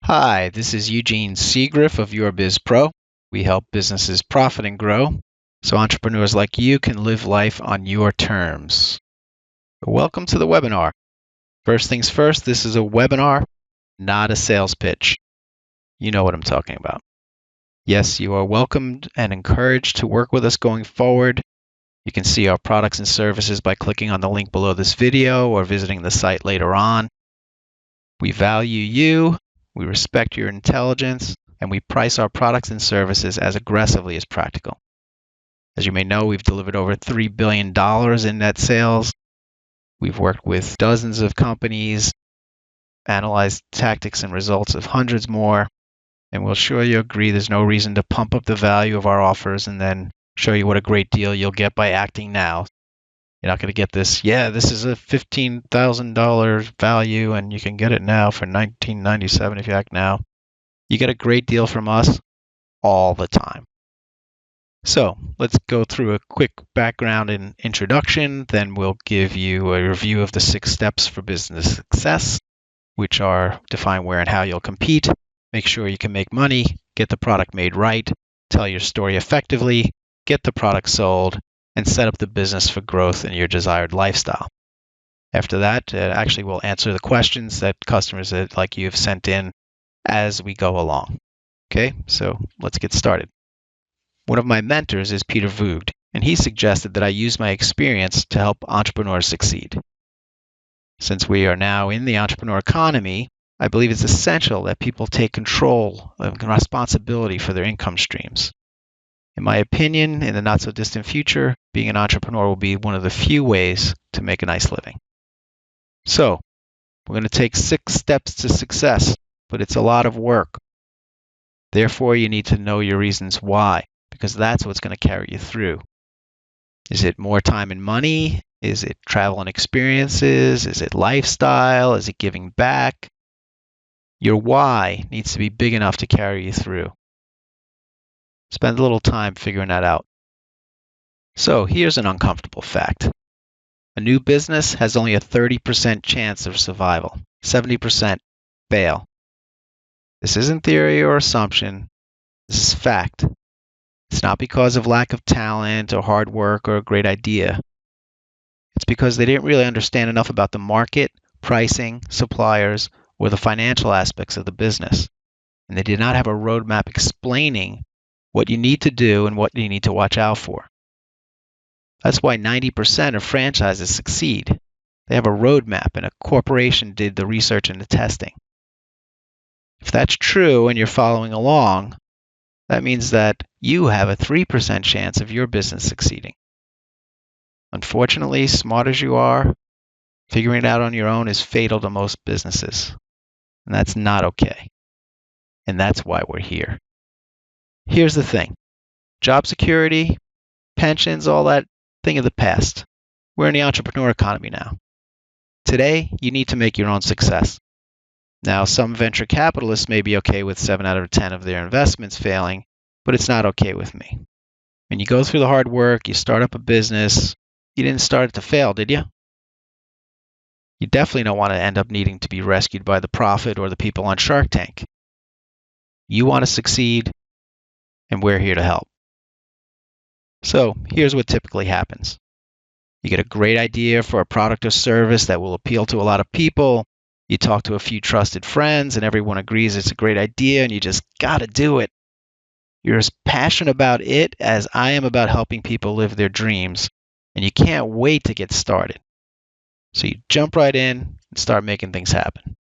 Hi, this is Eugene Seagriff of YourBizPro. We help businesses profit and grow so entrepreneurs like you can live life on your terms. Welcome to the webinar. First things first, this is a webinar, not a sales pitch. You know what I'm talking about. Yes, you are welcomed and encouraged to work with us going forward. You can see our products and services by clicking on the link below this video or visiting the site later on. We value you. We respect your intelligence, and we price our products and services as aggressively as practical. As you may know, we've delivered over $3 billion in net sales. We've worked with dozens of companies, analyzed tactics and results of hundreds more, and we'll sure you agree there's no reason to pump up the value of our offers and then show you what a great deal you'll get by acting now. You're not going to get this, this is a $15,000 value and you can get it now for $19.97 if you act now. You get a great deal from us all the time. So let's go through a quick background and introduction. Then we'll give you a review of the 6 steps for business success, which are define where and how you'll compete, make sure you can make money, get the product made right, tell your story effectively, get the product sold, and set up the business for growth in your desired lifestyle. After that, actually we'll answer the questions that customers like you have sent in as we go along. Okay, so let's get started. One of my mentors is Peter Voogd, and he suggested that I use my experience to help entrepreneurs succeed. Since we are now in the entrepreneur economy, I believe it's essential that people take control and responsibility for their income streams. In my opinion, in the not-so-distant future, being an entrepreneur will be one of the few ways to make a nice living. So, we're going to take 6 steps to success, but it's a lot of work. Therefore, you need to know your reasons why, because that's what's going to carry you through. Is it more time and money? Is it travel and experiences? Is it lifestyle? Is it giving back? Your why needs to be big enough to carry you through. Spend a little time figuring that out. So here's an uncomfortable fact. A new business has only a 30% chance of survival. 70% fail. This isn't theory or assumption. This is fact. It's not because of lack of talent or hard work or a great idea. It's because they didn't really understand enough about the market, pricing, suppliers, or the financial aspects of the business. And they did not have a roadmap explaining what you need to do and what you need to watch out for. That's why 90% of franchises succeed. They have a roadmap and a corporation did the research and the testing. If that's true and you're following along, that means that you have a 3% chance of your business succeeding. Unfortunately, smart as you are, figuring it out on your own is fatal to most businesses. And that's not okay. And that's why we're here. Here's the thing. Job security, pensions, all that thing of the past. We're in the entrepreneur economy now. Today, you need to make your own success. Now, some venture capitalists may be okay with 7 out of 10 of their investments failing, but it's not okay with me. When you go through the hard work, you start up a business, you didn't start it to fail, did you? You definitely don't want to end up needing to be rescued by the profit or the people on Shark Tank. You want to succeed, and we're here to help. So here's what typically happens. You get a great idea for a product or service that will appeal to a lot of people. You talk to a few trusted friends and everyone agrees it's a great idea and you just got to do it. You're as passionate about it as I am about helping people live their dreams, and you can't wait to get started. So you jump right in and start making things happen.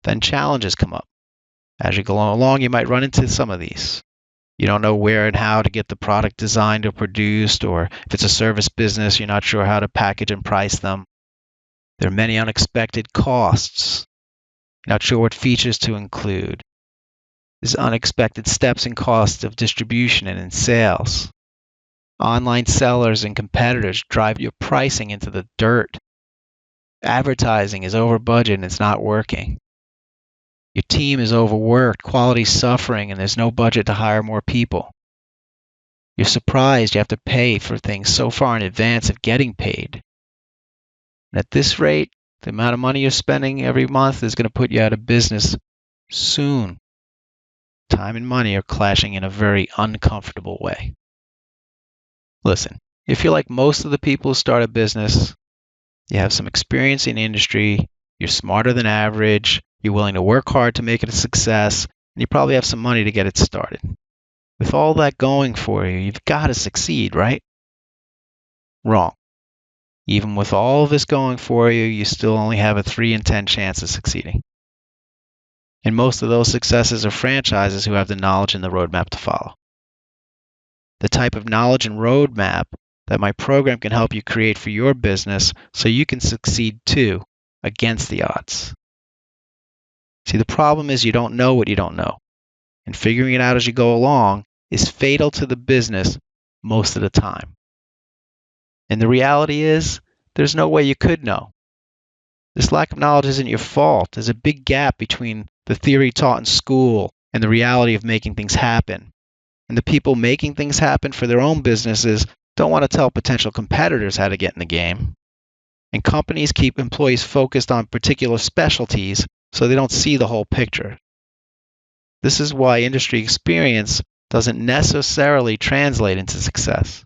Then challenges come up. As you go along, you might run into some of these. You don't know where and how to get the product designed or produced, or if it's a service business, you're not sure how to package and price them. There are many unexpected costs. You're not sure what features to include. There's unexpected steps and costs of distribution and in sales. Online sellers and competitors drive your pricing into the dirt. Advertising is over budget and it's not working. Your team is overworked, quality's suffering, and there's no budget to hire more people. You're surprised you have to pay for things so far in advance of getting paid. And at this rate, the amount of money you're spending every month is going to put you out of business soon time and money are clashing in a very uncomfortable way. Listen, if you're like most of the people who start a business, you have some experience in the industry, you're smarter than average, you're willing to work hard to make it a success, and you probably have some money to get it started. With all that going for you, you've got to succeed, right? Wrong. Even with all of this going for you, you still only have a 3 in 10 chance of succeeding. And most of those successes are franchises who have the knowledge and the roadmap to follow. The type of knowledge and roadmap that my program can help you create for your business so you can succeed too, against the odds. See, the problem is you don't know what you don't know. And figuring it out as you go along is fatal to the business most of the time. And the reality is, there's no way you could know. This lack of knowledge isn't your fault. There's a big gap between the theory taught in school and the reality of making things happen. And the people making things happen for their own businesses don't want to tell potential competitors how to get in the game. And companies keep employees focused on particular specialties so they don't see the whole picture. This is why industry experience doesn't necessarily translate into success.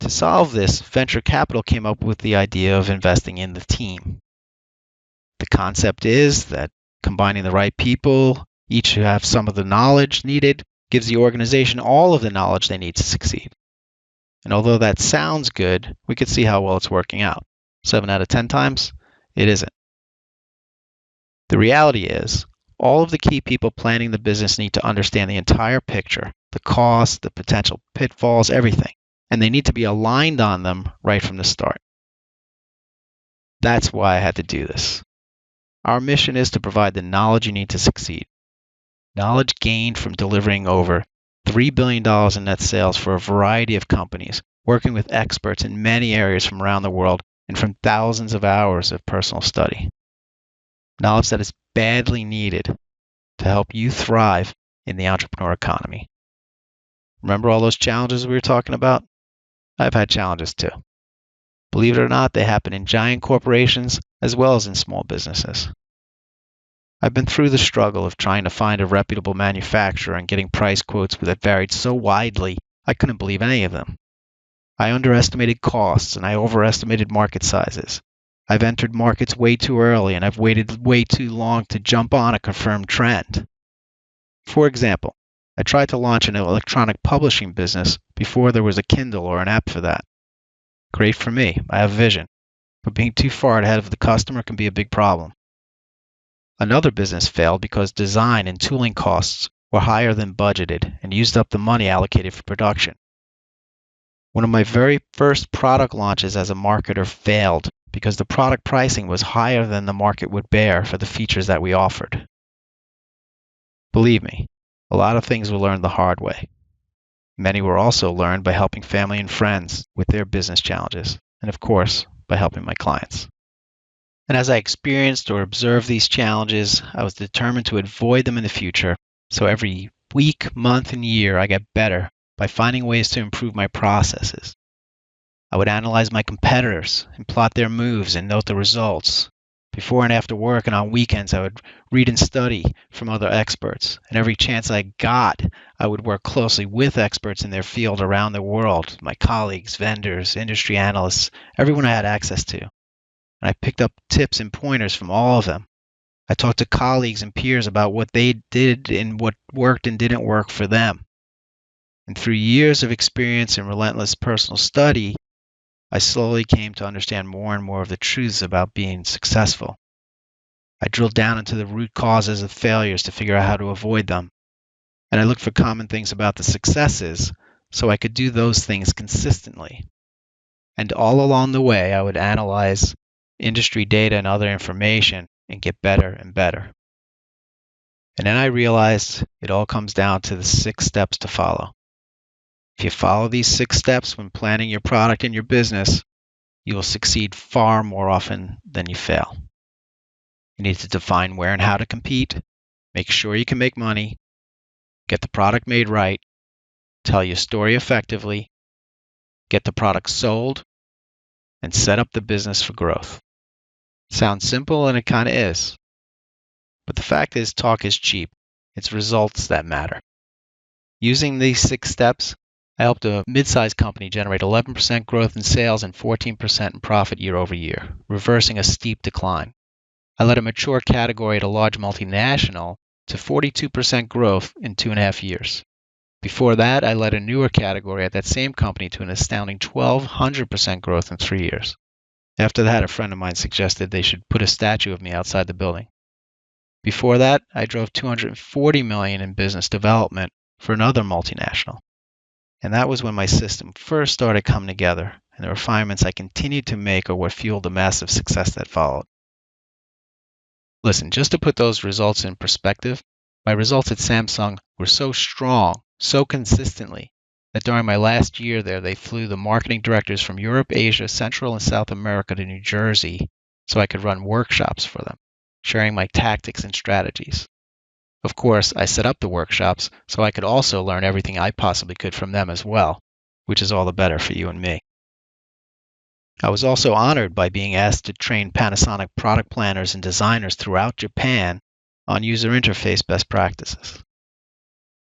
To solve this, venture capital came up with the idea of investing in the team. The concept is that combining the right people, each who have some of the knowledge needed, gives the organization all of the knowledge they need to succeed. And although that sounds good, we could see how well it's working out. 7 out of 10 times, it isn't. The reality is, all of the key people planning the business need to understand the entire picture, the costs, the potential pitfalls, everything. And they need to be aligned on them right from the start. That's why I had to do this. Our mission is to provide the knowledge you need to succeed. Knowledge gained from delivering over $3 billion in net sales for a variety of companies, working with experts in many areas from around the world, and from thousands of hours of personal study. Knowledge that is badly needed to help you thrive in the entrepreneur economy. Remember all those challenges we were talking about? I've had challenges too. Believe it or not, they happen in giant corporations as well as in small businesses. I've been through the struggle of trying to find a reputable manufacturer and getting price quotes that varied so widely, I couldn't believe any of them. I underestimated costs and I overestimated market sizes. I've entered markets way too early and I've waited way too long to jump on a confirmed trend. For example, I tried to launch an electronic publishing business before there was a Kindle or an app for that. Great for me, I have vision, but being too far ahead of the customer can be a big problem. Another business failed because design and tooling costs were higher than budgeted and used up the money allocated for production. One of my very first product launches as a marketer failed because the product pricing was higher than the market would bear for the features that we offered. Believe me, a lot of things were learned the hard way. Many were also learned by helping family and friends with their business challenges, and of course, by helping my clients. And as I experienced or observed these challenges, I was determined to avoid them in the future, so every week, month, and year I get better by finding ways to improve my processes. I would analyze my competitors and plot their moves and note the results. Before and after work and on weekends, I would read and study from other experts. And every chance I got, I would work closely with experts in their field around the world, my colleagues, vendors, industry analysts, everyone I had access to. And I picked up tips and pointers from all of them. I talked to colleagues and peers about what they did and what worked and didn't work for them. And through years of experience and relentless personal study, I slowly came to understand more and more of the truths about being successful. I drilled down into the root causes of failures to figure out how to avoid them. And I looked for common things about the successes so I could do those things consistently. And all along the way, I would analyze industry data and other information and get better and better. And then I realized it all comes down to the 6 steps to follow. If you follow these 6 steps when planning your product and your business, you will succeed far more often than you fail. You need to define where and how to compete, make sure you can make money, get the product made right, tell your story effectively, get the product sold, and set up the business for growth. Sounds simple, and it kind of is. But the fact is, talk is cheap. It's results that matter. Using these 6 steps, I helped a mid-sized company generate 11% growth in sales and 14% in profit year over year, reversing a steep decline. I led a mature category at a large multinational to 42% growth in 2.5 years. Before that, I led a newer category at that same company to an astounding 1,200% growth in 3 years. After that, a friend of mine suggested they should put a statue of me outside the building. Before that, I drove $240 million in business development for another multinational. And that was when my system first started coming together, and the refinements I continued to make are what fueled the massive success that followed. Listen, just to put those results in perspective, my results at Samsung were so strong, so consistently, that during my last year there, they flew the marketing directors from Europe, Asia, Central, and South America to New Jersey so I could run workshops for them, sharing my tactics and strategies. Of course, I set up the workshops so I could also learn everything I possibly could from them as well, which is all the better for you and me. I was also honored by being asked to train Panasonic product planners and designers throughout Japan on user interface best practices.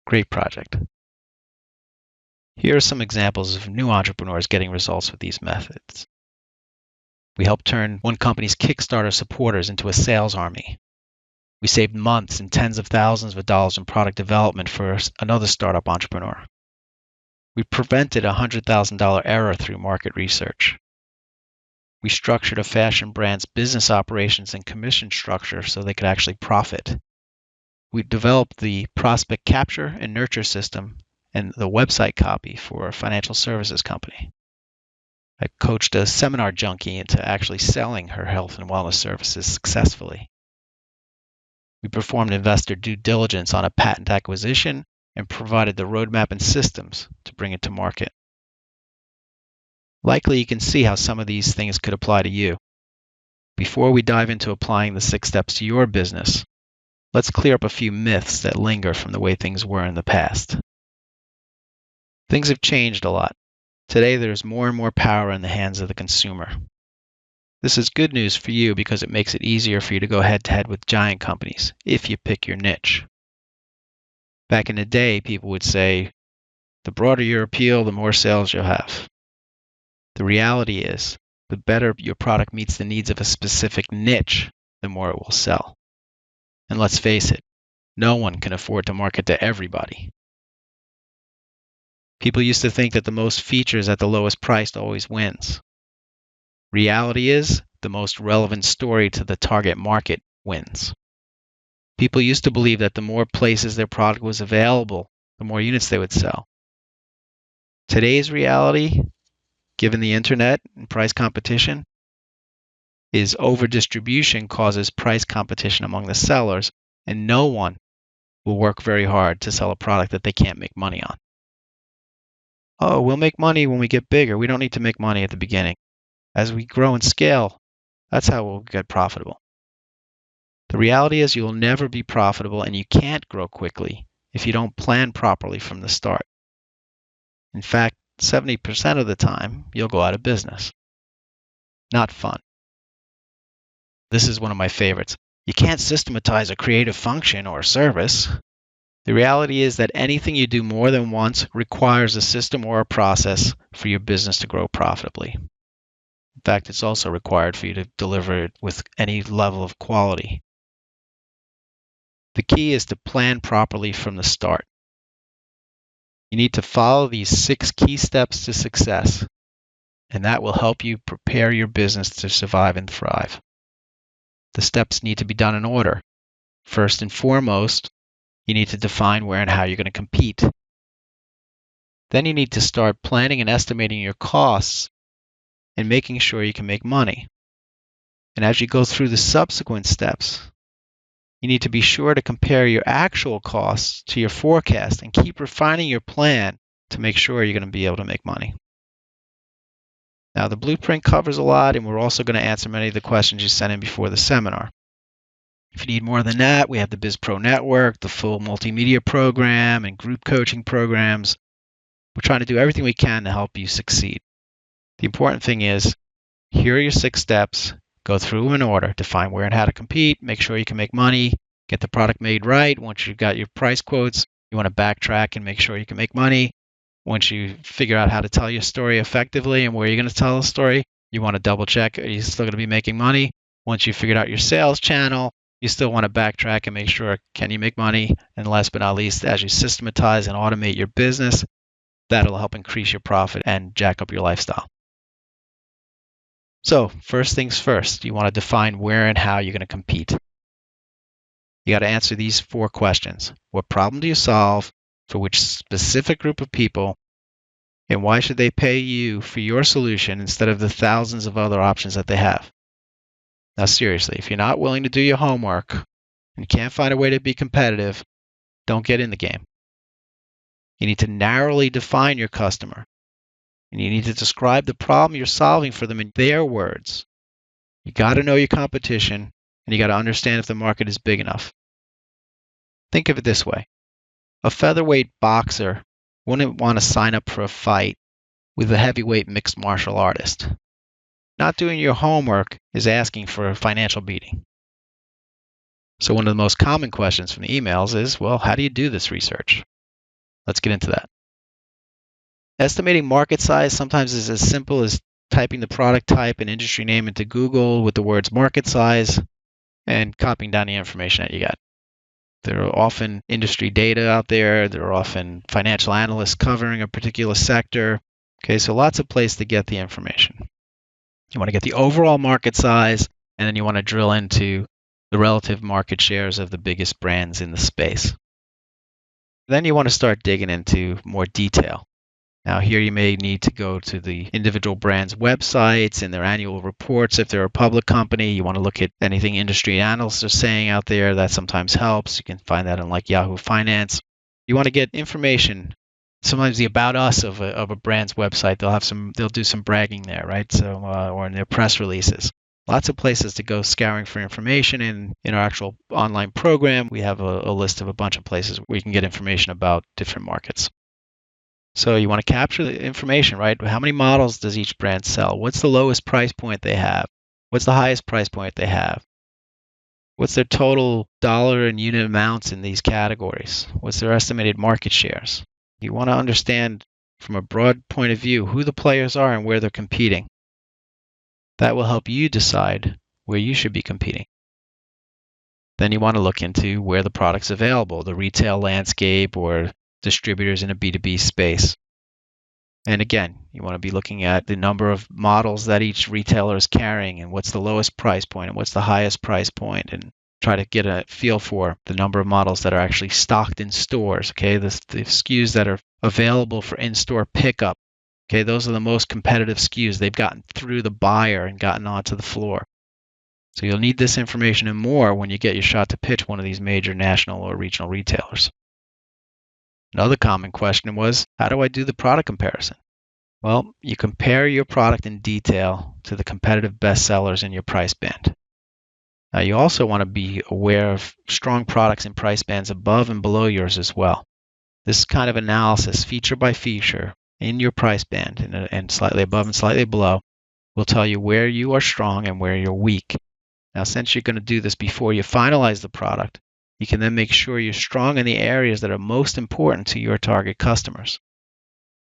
Great project. Here are some examples of new entrepreneurs getting results with these methods. We helped turn one company's Kickstarter supporters into a sales army. We saved months and tens of thousands of dollars in product development for another startup entrepreneur. We prevented a $100,000 error through market research. We structured a fashion brand's business operations and commission structure so they could actually profit. We developed the prospect capture and nurture system and the website copy for a financial services company. I coached a seminar junkie into actually selling her health and wellness services successfully. We performed investor due diligence on a patent acquisition and provided the roadmap and systems to bring it to market. Likely you can see how some of these things could apply to you. Before we dive into applying the 6 steps to your business, let's clear up a few myths that linger from the way things were in the past. Things have changed a lot. Today there's more and more power in the hands of the consumer. This is good news for you because it makes it easier for you to go head-to-head with giant companies if you pick your niche. Back in the day, people would say, the broader your appeal, the more sales you'll have. The reality is, the better your product meets the needs of a specific niche, the more it will sell. And let's face it, no one can afford to market to everybody. People used to think that the most features at the lowest price always wins. Reality is, the most relevant story to the target market wins. People used to believe that the more places their product was available, the more units they would sell. Today's reality, given the internet and price competition, is overdistribution causes price competition among the sellers, and no one will work very hard to sell a product that they can't make money on. Oh, we'll make money when we get bigger. We don't need to make money at the beginning. As we grow and scale, that's how we'll get profitable. The reality is you'll never be profitable and you can't grow quickly if you don't plan properly from the start. In fact, 70% of the time, you'll go out of business. Not fun. This is one of my favorites. You can't systematize a creative function or service. The reality is that anything you do more than once requires a system or a process for your business to grow profitably. In fact, it's also required for you to deliver it with any level of quality. The key is to plan properly from the start. You need to follow these 6 key steps to success, and that will help you prepare your business to survive and thrive. The steps need to be done in order. First and foremost, you need to define where and how you're going to compete. Then you need to start planning and estimating your costs and making sure you can make money. And as you go through the subsequent steps, you need to be sure to compare your actual costs to your forecast and keep refining your plan to make sure you're going to be able to make money. Now, the blueprint covers a lot, and we're also going to answer many of the questions you sent in before the seminar. If you need more than that, we have the BizPro network, the full multimedia program, and group coaching programs. We're trying to do everything we can to help you succeed. The important thing is, here are your 6 steps. Go through them in order. Define where and how to compete. Make sure you can make money. get the product made right. Once you've got your price quotes, you want to backtrack and make sure you can make money. Once you figure out how to tell your story effectively and where you're going to tell the story, you want to double check, are you still going to be making money? Once you've figured out your sales channel, you still want to backtrack and make sure, can you make money? And last but not least, as you systematize and automate your business, that'll help increase your profit and jack up your lifestyle. So first things first, you want to define where and how you're going to compete. You got to answer these 4 questions. What problem do you solve? For which specific group of people? And why should they pay you for your solution instead of the thousands of other options that they have? Now, seriously, if you're not willing to do your homework and can't find a way to be competitive, don't get in the game. You need to narrowly define your customer, and you need to describe the problem you're solving for them in their words. You got to know your competition, and you got to understand if the market is big enough. Think of it this way. A featherweight boxer wouldn't want to sign up for a fight with a heavyweight mixed martial artist. Not doing your homework is asking for a financial beating. So one of the most common questions from the emails is, well, how do you do this research? Let's get into that. Estimating market size sometimes is as simple as typing the product type and industry name into Google with the words market size and copying down the information that you got. There are often industry data out there. There are often financial analysts covering a particular sector. Okay, so lots of places to get the information. You want to get the overall market size, and then you want to drill into the relative market shares of the biggest brands in the space. Then you want to start digging into more detail. Now here you may need to go to the individual brands' websites and their annual reports. If they're a public company, you want to look at anything industry analysts are saying out there. That sometimes helps. You can find that in like Yahoo Finance. You want to get information. Sometimes the about us of a brand's website, they'll do some bragging there, right? So or in their press releases. Lots of places to go scouring for information. In our actual online program, we have a list of a bunch of places where you can get information about different markets. So you want to capture the information, right? How many models does each brand sell? What's the lowest price point they have? What's the highest price point they have? What's their total dollar and unit amounts in these categories? What's their estimated market shares? You want to understand from a broad point of view who the players are and where they're competing. That will help you decide where you should be competing. Then you want to look into where the product's available, the retail landscape or distributors in a B2B space. And again, you want to be looking at the number of models that each retailer is carrying and what's the lowest price point and what's the highest price point, and try to get a feel for the number of models that are actually stocked in stores. Okay, the SKUs that are available for in-store pickup. Okay, those are the most competitive SKUs. They've gotten through the buyer and gotten onto the floor. So you'll need this information and more when you get your shot to pitch one of these major national or regional retailers. Another common question was, how do I do the product comparison? Well, you compare your product in detail to the competitive bestsellers in your price band. Now, you also want to be aware of strong products in price bands above and below yours as well. This kind of analysis, feature by feature, in your price band and slightly above and slightly below, will tell you where you are strong and where you're weak. Now, since you're going to do this before you finalize the product, you can then make sure you're strong in the areas that are most important to your target customers.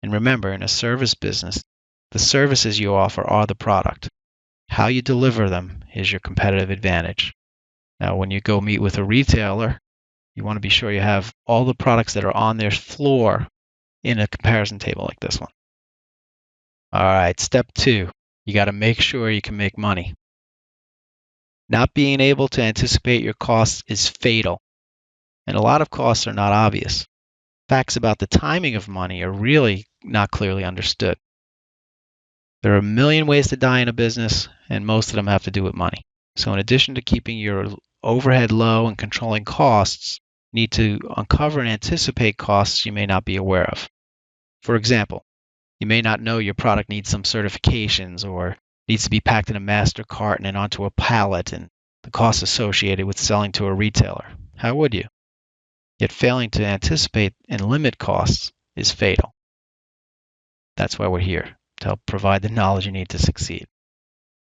And remember, in a service business, the services you offer are the product. How you deliver them is your competitive advantage. Now, when you go meet with a retailer, you want to be sure you have all the products that are on their floor in a comparison table like this one. All right, step 2, you got to make sure you can make money. Not being able to anticipate your costs is fatal, and a lot of costs are not obvious. Facts about the timing of money are really not clearly understood. There are a million ways to die in a business, and most of them have to do with money. So in addition to keeping your overhead low and controlling costs, you need to uncover and anticipate costs you may not be aware of. For example, you may not know your product needs some certifications or needs to be packed in a master carton and onto a pallet, and the costs associated with selling to a retailer. How would you? Yet failing to anticipate and limit costs is fatal. That's why we're here, to help provide the knowledge you need to succeed.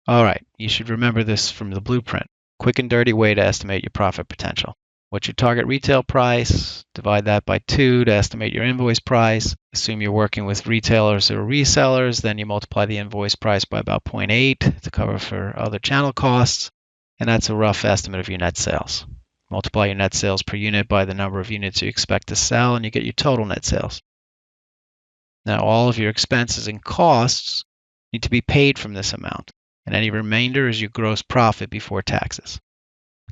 All right, you should remember this from the blueprint. Quick and dirty way to estimate your profit potential. What's your target retail price? Divide that by 2 to estimate your invoice price. Assume you're working with retailers or resellers, then you multiply the invoice price by about 0.8 to cover for other channel costs, and that's a rough estimate of your net sales. Multiply your net sales per unit by the number of units you expect to sell, and you get your total net sales. Now, all of your expenses and costs need to be paid from this amount, and any remainder is your gross profit before taxes.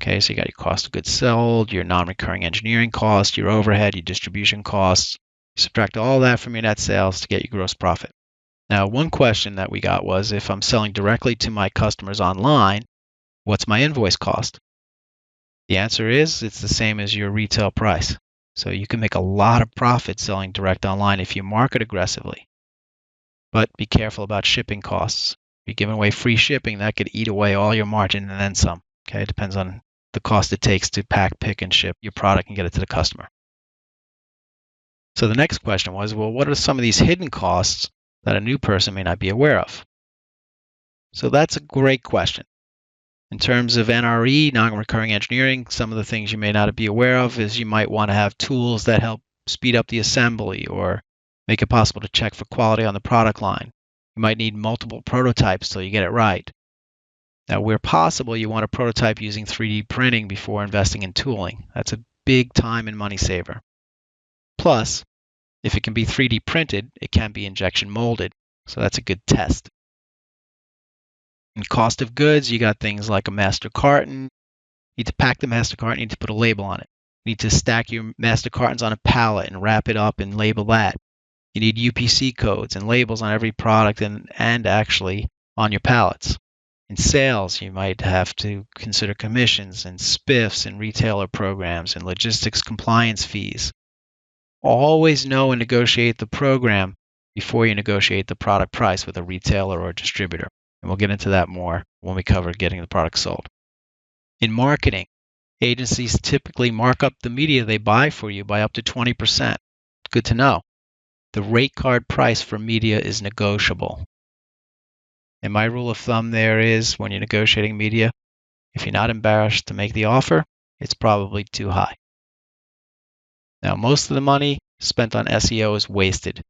Okay, so you got your cost of goods sold, your non-recurring engineering costs, your overhead, your distribution costs. You subtract all that from your net sales to get your gross profit. Now, one question that we got was, if I'm selling directly to my customers online, what's my invoice cost? The answer is it's the same as your retail price. So you can make a lot of profit selling direct online if you market aggressively. But be careful about shipping costs. If you're giving away free shipping, that could eat away all your margin and then some. Okay, it depends on the cost it takes to pack, pick, and ship your product and get it to the customer. So the next question was, well, what are some of these hidden costs that a new person may not be aware of? So that's a great question. In terms of NRE, non-recurring engineering, some of the things you may not be aware of is you might want to have tools that help speed up the assembly or make it possible to check for quality on the product line. You might need multiple prototypes till you get it right. Now, where possible, you want to prototype using 3D printing before investing in tooling. That's a big time and money saver. Plus, if it can be 3D printed, it can be injection molded. So that's a good test. In cost of goods, you got things like a master carton. You need to pack the master carton, you need to put a label on it. You need to stack your master cartons on a pallet and wrap it up and label that. You need UPC codes and labels on every product and actually on your pallets. In sales, you might have to consider commissions and spiffs and retailer programs and logistics compliance fees. Always know and negotiate the program before you negotiate the product price with a retailer or a distributor. And we'll get into that more when we cover getting the product sold. In marketing, agencies typically mark up the media they buy for you by up to 20%. Good to know. The rate card price for media is negotiable. And my rule of thumb there is when you're negotiating media, if you're not embarrassed to make the offer, it's probably too high. Now, most of the money spent on SEO is wasted.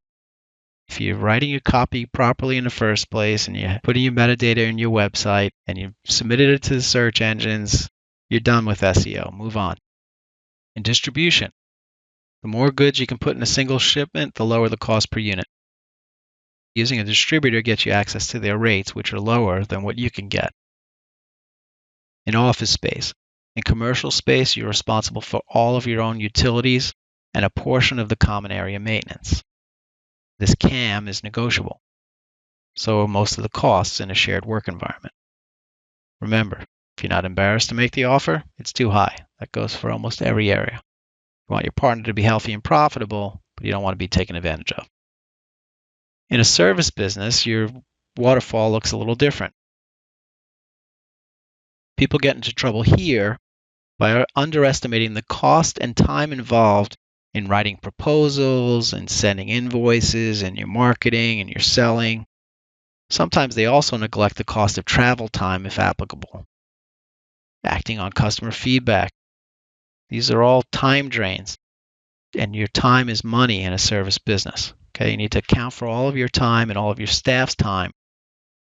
If you're writing your copy properly in the first place and you're putting your metadata in your website and you've submitted it to the search engines, you're done with SEO. Move on. In distribution, the more goods you can put in a single shipment, the lower the cost per unit. Using a distributor gets you access to their rates, which are lower than what you can get. In office space, in commercial space, you're responsible for all of your own utilities and a portion of the common area maintenance. This CAM is negotiable, so are most of the costs in a shared work environment. Remember, if you're not embarrassed to make the offer, it's too high. That goes for almost every area. You want your partner to be healthy and profitable, but you don't want to be taken advantage of. In a service business, your waterfall looks a little different. People get into trouble here by underestimating the cost and time involved in writing proposals and sending invoices and your marketing and your selling. Sometimes they also neglect the cost of travel time if applicable. Acting on customer feedback. These are all time drains, and your time is money in a service business. Okay, you need to account for all of your time and all of your staff's time.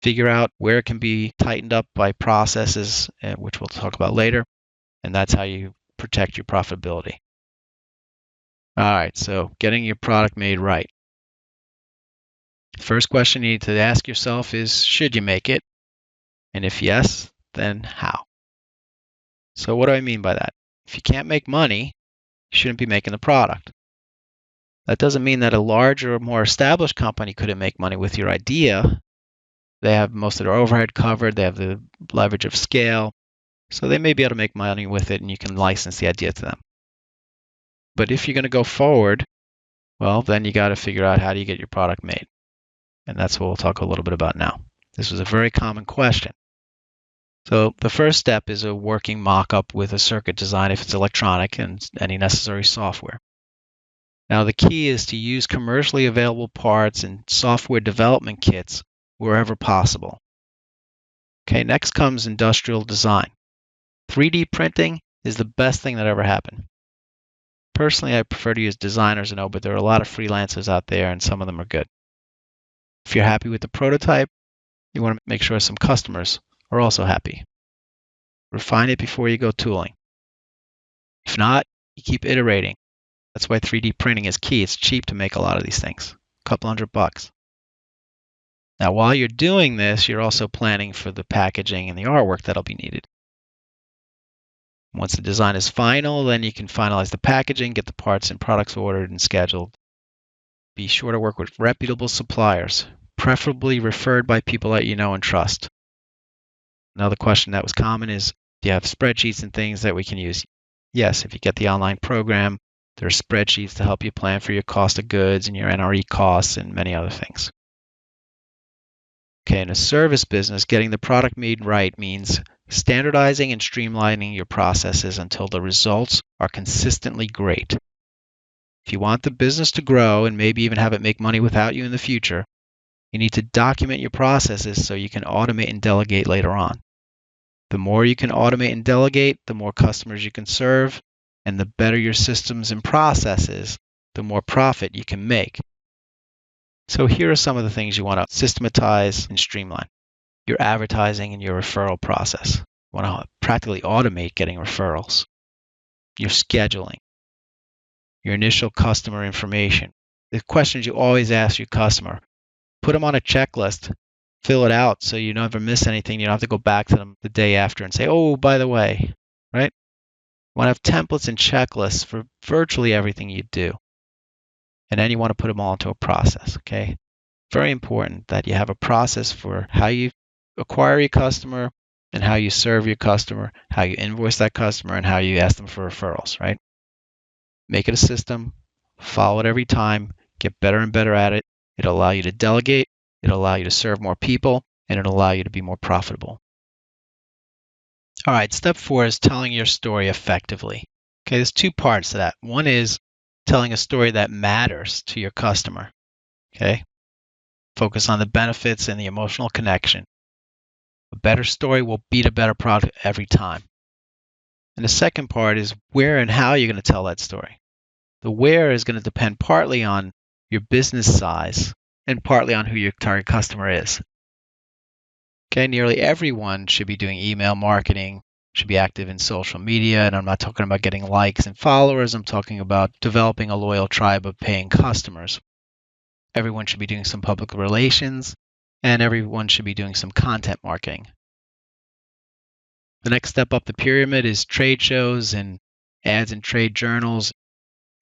Figure out where it can be tightened up by processes, which we'll talk about later, and that's how you protect your profitability. All right, so getting your product made right. First question you need to ask yourself is, should you make it? And if yes, then how? So what do I mean by that? If you can't make money, you shouldn't be making the product. That doesn't mean that a larger, more established company couldn't make money with your idea. They have most of their overhead covered. They have the leverage of scale. So they may be able to make money with it, and you can license the idea to them. But if you're going to go forward, well, then you got to figure out how do you get your product made. And that's what we'll talk a little bit about now. This was a very common question. So the first step is a working mock-up with a circuit design if it's electronic and any necessary software. Now, the key is to use commercially available parts and software development kits wherever possible. Okay, next comes industrial design. 3D printing is the best thing that ever happened. Personally, I prefer to use designers, but there are a lot of freelancers out there, and some of them are good. If you're happy with the prototype, you want to make sure some customers are also happy. Refine it before you go tooling. If not, you keep iterating. That's why 3D printing is key. It's cheap to make a lot of these things, a couple $100. Now, while you're doing this, you're also planning for the packaging and the artwork that'll be needed. Once the design is final, then you can finalize the packaging, get the parts and products ordered and scheduled. Be sure to work with reputable suppliers, preferably referred by people that you know and trust. Another question that was common is, do you have spreadsheets and things that we can use? Yes, if you get the online program, there are spreadsheets to help you plan for your cost of goods and your NRE costs and many other things. Okay, in a service business, getting the product made right means standardizing and streamlining your processes until the results are consistently great. If you want the business to grow and maybe even have it make money without you in the future, you need to document your processes so you can automate and delegate later on. The more you can automate and delegate, the more customers you can serve, and the better your systems and processes, the more profit you can make. So here are some of the things you want to systematize and streamline. Your advertising and your referral process. You want to practically automate getting referrals. Your scheduling. Your initial customer information. The questions you always ask your customer. Put them on a checklist. Fill it out so you never miss anything. You don't have to go back to them the day after and say, oh, by the way, right? You want to have templates and checklists for virtually everything you do. And then you want to put them all into a process, okay? Very important that you have a process for how you acquire your customer and how you serve your customer, how you invoice that customer, and how you ask them for referrals, right? Make it a system, follow it every time, get better and better at it. It'll allow you to delegate, it'll allow you to serve more people, and it'll allow you to be more profitable. All right, step 4 is telling your story effectively. Okay, there's 2 parts to that. One is telling a story that matters to your customer. Okay, focus on the benefits and the emotional connection. A better story will beat a better product every time. And the second part is where and how you're going to tell that story. The where is going to depend partly on your business size and partly on who your target customer is. Okay, nearly everyone should be doing email marketing, should be active in social media, and I'm not talking about getting likes and followers, I'm talking about developing a loyal tribe of paying customers. Everyone should be doing some public relations, and everyone should be doing some content marketing. The next step up the pyramid is trade shows and ads in trade journals,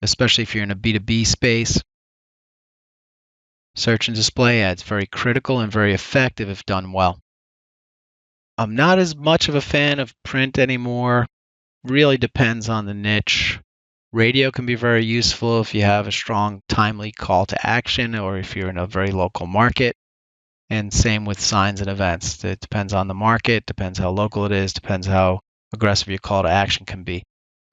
especially if you're in a B2B space. Search and display ads, very critical and very effective if done well. I'm not as much of a fan of print anymore. Really depends on the niche. Radio can be very useful if you have a strong, timely call to action or if you're in a very local market. And same with signs and events. It depends on the market, depends how local it is, depends how aggressive your call to action can be.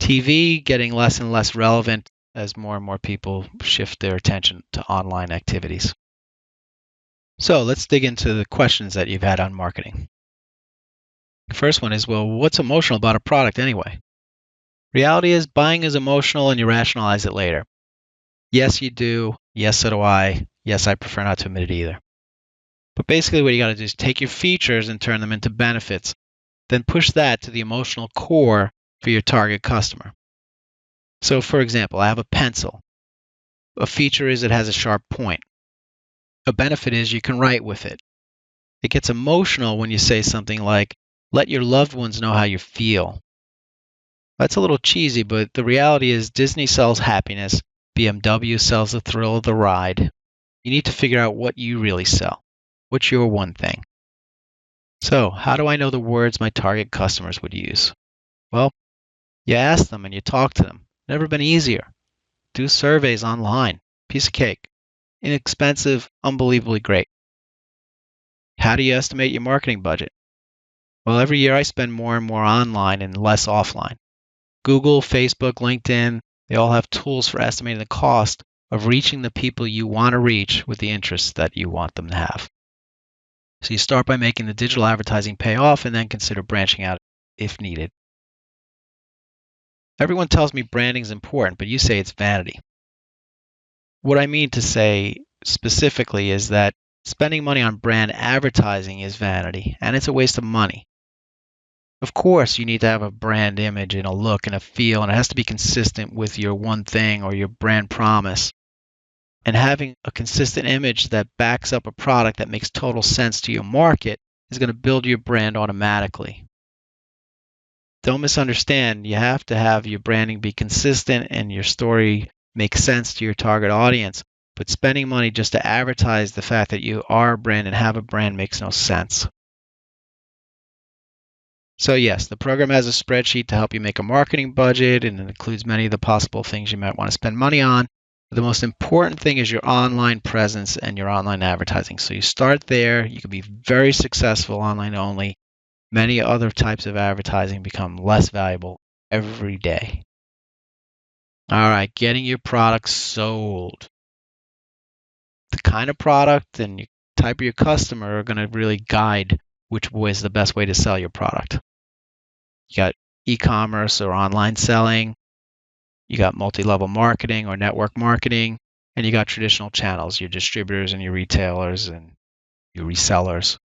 TV getting less and less relevant as more and more people shift their attention to online activities. So let's dig into the questions that you've had on marketing. The first one is, well, what's emotional about a product anyway? Reality is buying is emotional and you rationalize it later. Yes, you do. Yes, so do I. Yes, I prefer not to admit it either. But basically what you got to do is take your features and turn them into benefits. Then push that to the emotional core for your target customer. So for example, I have a pencil. A feature is it has a sharp point. A benefit is you can write with it. It gets emotional when you say something like, let your loved ones know how you feel. That's a little cheesy, but the reality is Disney sells happiness, BMW sells the thrill of the ride. You need to figure out what you really sell. What's your one thing? So, how do I know the words my target customers would use? Well, you ask them and you talk to them. Never been easier. Do surveys online. Piece of cake. Inexpensive, unbelievably great. How do you estimate your marketing budget? Well, every year I spend more and more online and less offline. Google, Facebook, LinkedIn, they all have tools for estimating the cost of reaching the people you want to reach with the interests that you want them to have. So you start by making the digital advertising pay off and then consider branching out if needed. Everyone tells me branding is important, but you say it's vanity. What I mean to say specifically is that spending money on brand advertising is vanity, and it's a waste of money. Of course, you need to have a brand image and a look and a feel, and it has to be consistent with your one thing or your brand promise. And having a consistent image that backs up a product that makes total sense to your market is going to build your brand automatically. Don't misunderstand. You have to have your branding be consistent and your story make sense to your target audience. But spending money just to advertise the fact that you are a brand and have a brand makes no sense. So yes, the program has a spreadsheet to help you make a marketing budget, and it includes many of the possible things you might want to spend money on. But the most important thing is your online presence and your online advertising. So you start there. You can be very successful online only. Many other types of advertising become less valuable every day. All right, getting your product sold. The kind of product and type of your customer are going to really guide which is the best way to sell your product. You got e-commerce or online selling, you got multi-level marketing or network marketing, and you got traditional channels, your distributors and your retailers and your resellers.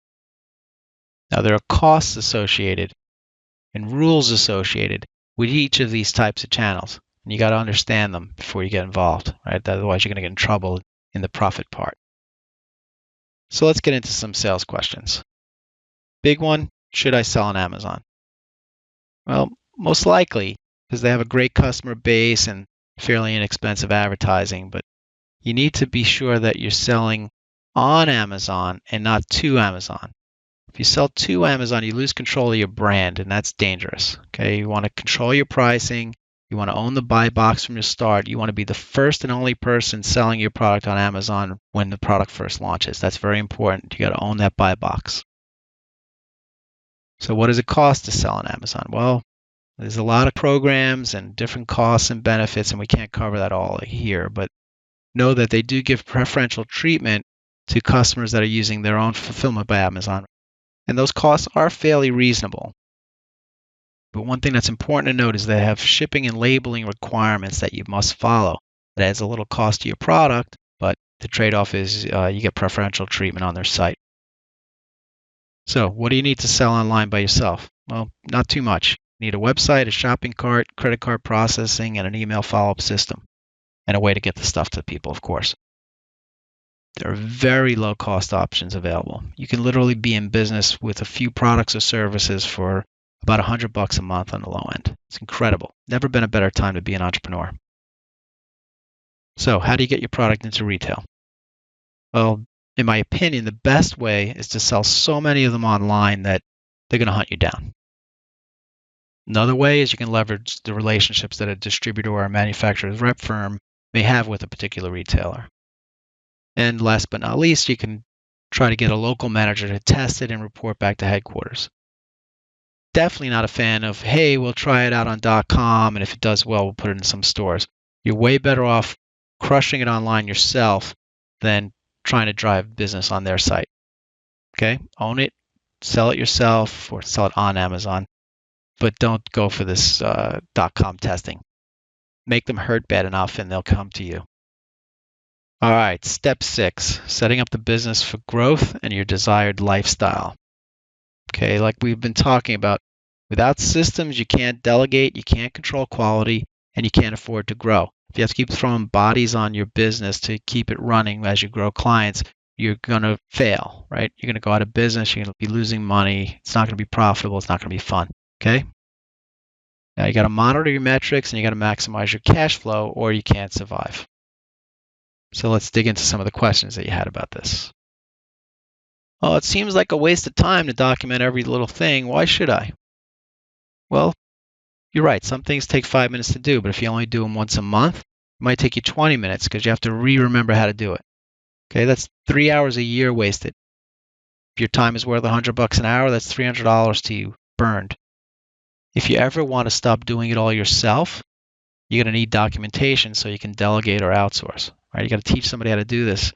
Now, there are costs associated and rules associated with each of these types of channels, and you got to understand them before you get involved, right? Otherwise, you're going to get in trouble in the profit part. So let's get into some sales questions. Big one, should I sell on Amazon? Well, most likely, because they have a great customer base and fairly inexpensive advertising, but you need to be sure that you're selling on Amazon and not to Amazon. If you sell to Amazon, you lose control of your brand, and that's dangerous. Okay, you want to control your pricing. You want to own the buy box from your start. You want to be the first and only person selling your product on Amazon when the product first launches. That's very important. You got to own that buy box. So what does it cost to sell on Amazon? Well, there's a lot of programs and different costs and benefits, and we can't cover that all here, but know that they do give preferential treatment to customers that are using their own fulfillment by Amazon. And those costs are fairly reasonable. But one thing that's important to note is they have shipping and labeling requirements that you must follow. It adds a little cost to your product, but the trade-off is you get preferential treatment on their site. So what do you need to sell online by yourself? Well, not too much. You need a website, a shopping cart, credit card processing, and an email follow-up system, and a way to get the stuff to people, of course. There are very low-cost options available. You can literally be in business with a few products or services for about $100 a month on the low end. It's incredible. Never been a better time to be an entrepreneur. So how do you get your product into retail? Well, in my opinion, the best way is to sell so many of them online that they're going to hunt you down. Another way is you can leverage the relationships that a distributor or a manufacturer's rep firm may have with a particular retailer. And last but not least, you can try to get a local manager to test it and report back to headquarters. Definitely not a fan of, hey, we'll try it out on .com, and if it does well, we'll put it in some stores. You're way better off crushing it online yourself than trying to drive business on their site. Okay? Own it, sell it yourself, or sell it on Amazon, but don't go for this .com testing. Make them hurt bad enough, and they'll come to you. All right, step 6, setting up the business for growth and your desired lifestyle. Okay, like we've been talking about, without systems, you can't delegate, you can't control quality, and you can't afford to grow. If you have to keep throwing bodies on your business to keep it running as you grow clients, you're going to fail, right? You're going to go out of business, you're going to be losing money, it's not going to be profitable, it's not going to be fun, okay? Now you got to monitor your metrics and you got to maximize your cash flow or you can't survive. So let's dig into some of the questions that you had about this. Oh, it seems like a waste of time to document every little thing. Why should I? Well, you're right. Some things take 5 minutes to do, but if you only do them once a month, it might take you 20 minutes because you have to remember how to do it. Okay, that's 3 hours a year wasted. If your time is worth $100 an hour, that's $300 to you burned. If you ever want to stop doing it all yourself, you're going to need documentation so you can delegate or outsource. Right? You got to teach somebody how to do this.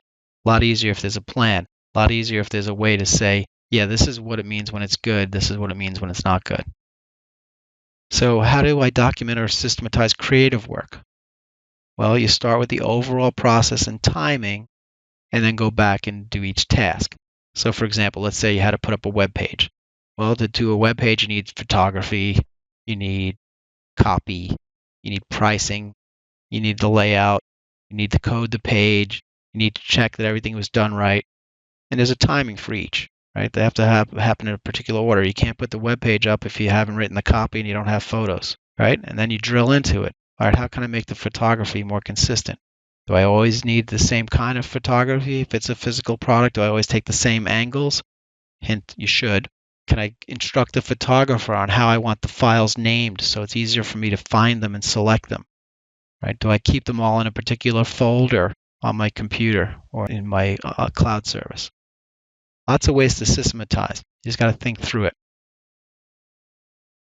A lot easier if there's a plan. A lot easier if there's a way to say, yeah, this is what it means when it's good. This is what it means when it's not good. So how do I document or systematize creative work? Well, you start with the overall process and timing, and then go back and do each task. So for example, let's say you had to put up a web page. Well, to do a web page, you need photography, you need copy, you need pricing, you need the layout, you need to code the page, you need to check that everything was done right, and there's a timing for each, right? They have to happen in a particular order. You can't put the web page up if you haven't written the copy and you don't have photos, right? And then you drill into it. All right, how can I make the photography more consistent? Do I always need the same kind of photography? If it's a physical product, do I always take the same angles? Hint, you should. Can I instruct the photographer on how I want the files named so it's easier for me to find them and select them? Right? Do I keep them all in a particular folder on my computer or in my cloud service? Lots of ways to systematize. You just got to think through it.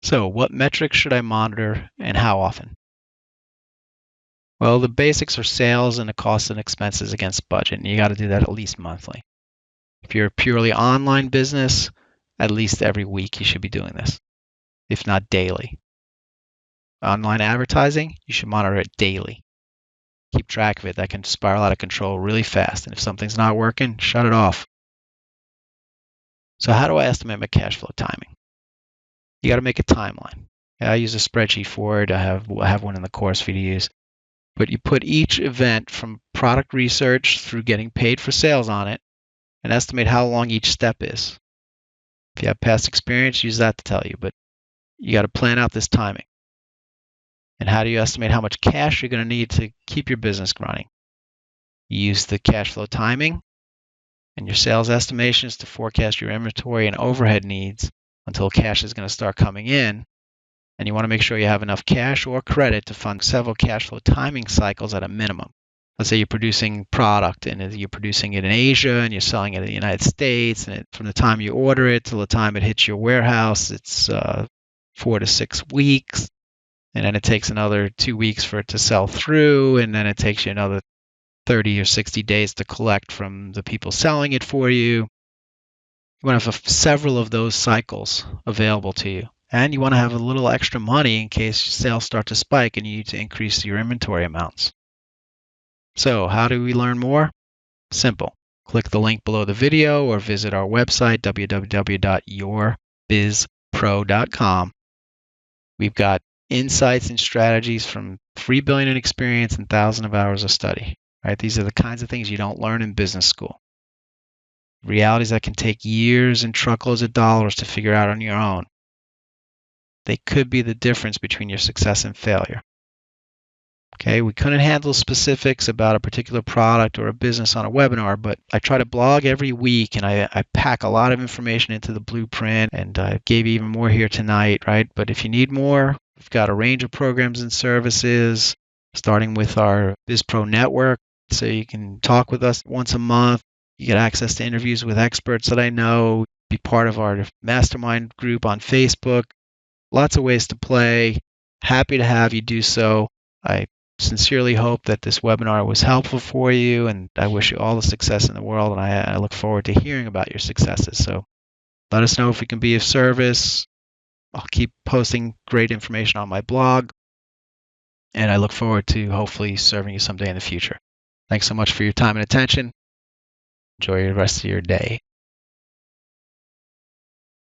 So what metrics should I monitor and how often? Well, the basics are sales and the costs and expenses against budget, and you got to do that at least monthly. If you're a purely online business, at least every week you should be doing this, if not daily. Online advertising, you should monitor it daily. Keep track of it. That can spiral out of control really fast, and if something's not working, shut it off. So how do I estimate my cash flow timing? You got to make a timeline. I use a spreadsheet for it. I have one in the course for you to use. But you put each event from product research through getting paid for sales on it and estimate how long each step is. If you have past experience, use that to tell you, but you got to plan out this timing. And how do you estimate how much cash you're going to need to keep your business running? You use the cash flow timing and your sales estimations to forecast your inventory and overhead needs until cash is going to start coming in. And you want to make sure you have enough cash or credit to fund several cash flow timing cycles at a minimum. Let's say you're producing product and you're producing it in Asia and you're selling it in the United States, and from the time you order it till the time it hits your warehouse, it's 4 to 6 weeks. And then it takes another 2 weeks for it to sell through, and then it takes you another 30 or 60 days to collect from the people selling it for you. You want to have several of those cycles available to you. And you want to have a little extra money in case sales start to spike and you need to increase your inventory amounts. So how do we learn more? Simple. Click the link below the video or visit our website, www.yourbizpro.com. We've got insights and strategies from 3 billion in experience and thousands of hours of study. Right? These are the kinds of things you don't learn in business school. Realities that can take years and truckloads of dollars to figure out on your own. They could be the difference between your success and failure. Okay, we couldn't handle specifics about a particular product or a business on a webinar, but I try to blog every week and I pack a lot of information into the BluePrint, and I gave you even more here tonight, right? But if you need more, we've got a range of programs and services, starting with our BizPro network, so you can talk with us once a month. You get access to interviews with experts that I know, be part of our mastermind group on Facebook. Lots of ways to play. Happy to have you do so. I sincerely hope that this webinar was helpful for you, and I wish you all the success in the world, and I look forward to hearing about your successes. So let us know if we can be of service. I'll keep posting great information on my blog, and I look forward to hopefully serving you someday in the future. Thanks so much for your time and attention. Enjoy the rest of your day.